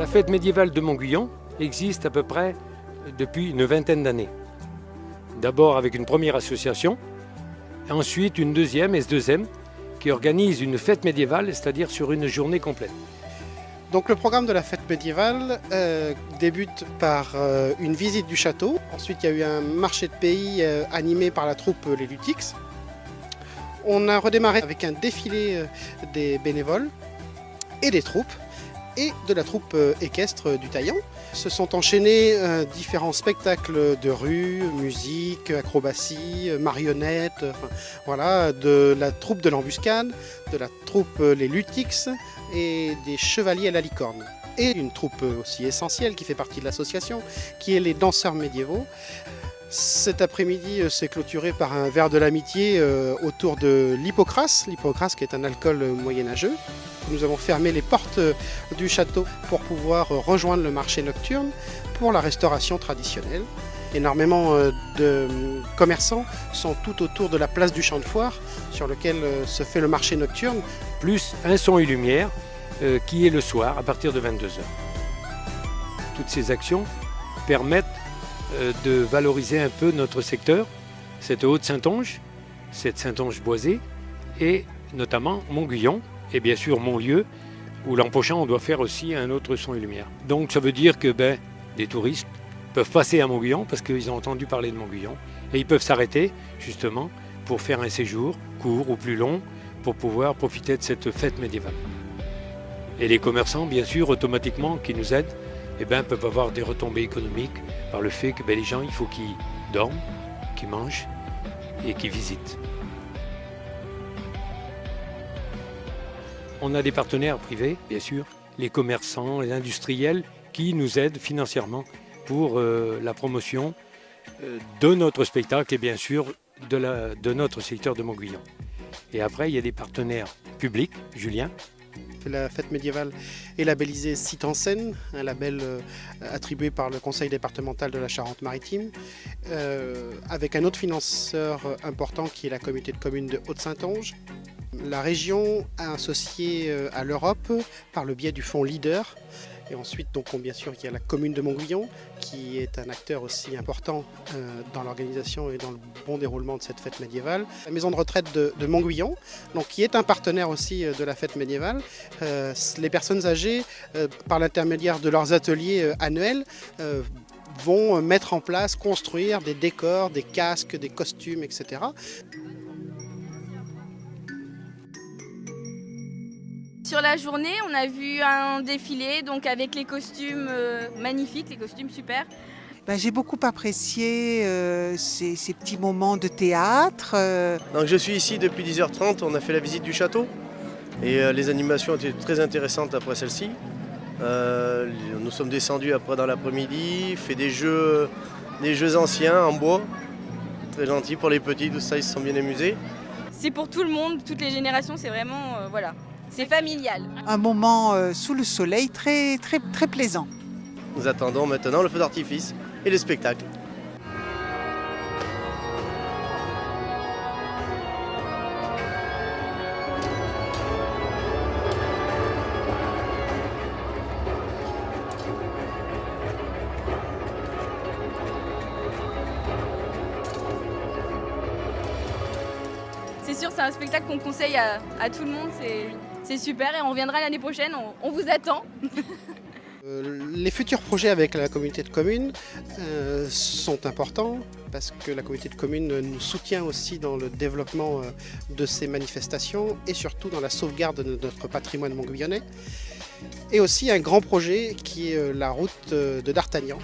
La fête médiévale de Montguyon existe à peu près depuis une vingtaine d'années. D'abord avec une première association, ensuite une deuxième, S2M, qui organise une fête médiévale, c'est-à-dire sur une journée complète. Donc le programme de la fête médiévale débute par une visite du château. Ensuite, il y a eu un marché de pays animé par la troupe Les Lutix. On a redémarré avec un défilé des bénévoles et des troupes et de la troupe équestre du Taillan. Se sont enchaînés différents spectacles de rue, musique, acrobatie, marionnettes, voilà, de la troupe de l'embuscade, de la troupe Les Lutix et des chevaliers à la licorne. Et une troupe aussi essentielle qui fait partie de l'association, qui est les danseurs médiévaux. Cet après-midi s'est clôturé par un verre de l'amitié autour de l'hypocras, qui est un alcool moyenâgeux. Nous avons fermé les portes du château pour pouvoir rejoindre le marché nocturne pour la restauration traditionnelle. Énormément de commerçants sont tout autour de la place du Champ de Foire sur lequel se fait le marché nocturne. Plus un son et lumière qui est le soir à partir de 22h. Toutes ces actions permettent de valoriser un peu notre secteur, cette Haute-Saintonge, cette Saintonge-Boisée et notamment Montguyon et bien sûr Montlieu où l'an prochain on doit faire aussi un autre son et lumière. Donc ça veut dire que des touristes peuvent passer à Montguyon parce qu'ils ont entendu parler de Montguyon et ils peuvent s'arrêter justement pour faire un séjour court ou plus long pour pouvoir profiter de cette fête médiévale. Et les commerçants bien sûr automatiquement qui nous aident peuvent avoir des retombées économiques par le fait que les gens, il faut qu'ils dorment, qu'ils mangent et qu'ils visitent. On a des partenaires privés, bien sûr, les commerçants, les industriels qui nous aident financièrement pour la promotion de notre spectacle et bien sûr de notre secteur de Montguyon. Et après, il y a des partenaires publics, Julien. La fête médiévale est labellisée Site en Seine, un label attribué par le conseil départemental de la Charente-Maritime, avec un autre financeur important qui est la communauté de communes de Haute-Saintonge. La région a associé à l'Europe par le biais du fonds Leader. Et ensuite, bien sûr, il y a la commune de Montguyon qui est un acteur aussi important dans l'organisation et dans le bon déroulement de cette fête médiévale. La maison de retraite de Montguyon, qui est un partenaire aussi de la fête médiévale. Les personnes âgées, par l'intermédiaire de leurs ateliers annuels, vont mettre en place, construire des décors, des casques, des costumes, etc. Sur la journée, on a vu un défilé avec les costumes magnifiques, les costumes super. J'ai beaucoup apprécié ces petits moments de théâtre. Donc je suis ici depuis 10h30, on a fait la visite du château et les animations étaient très intéressantes après celle-ci. Nous sommes descendus après dans l'après-midi, fait des jeux anciens en bois, très gentils pour les petits, tout ça, ils se sont bien amusés. C'est pour tout le monde, toutes les générations, c'est vraiment, voilà. C'est familial. Un moment sous le soleil très, très, très plaisant. Nous attendons maintenant le feu d'artifice et les spectacles. C'est sûr, c'est un spectacle qu'on conseille à tout le monde. C'est super et on reviendra l'année prochaine, on vous attend. Les futurs projets avec la communauté de communes sont importants parce que la communauté de communes nous soutient aussi dans le développement de ces manifestations et surtout dans la sauvegarde de notre patrimoine montguyonnais. Et aussi un grand projet qui est la route de D'Artagnan.